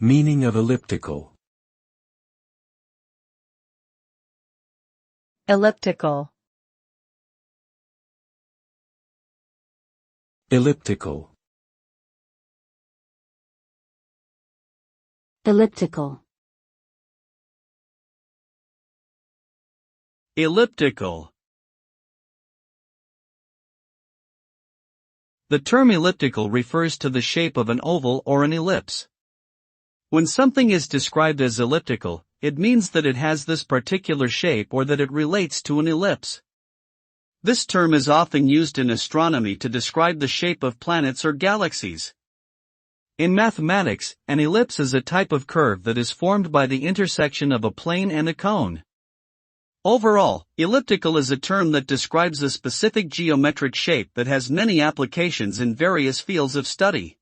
Meaning of elliptical. Elliptical. Elliptical. Elliptical. Elliptical. The term elliptical refers to the shape of an oval or an ellipse. When something is described as elliptical, it means that it has this particular shape or that it relates to an ellipse. This term is often used in astronomy to describe the shape of planets or galaxies. In mathematics, an ellipse is a type of curve that is formed by the intersection of a plane and a cone. Overall, elliptical is a term that describes a specific geometric shape that has many applications in various fields of study.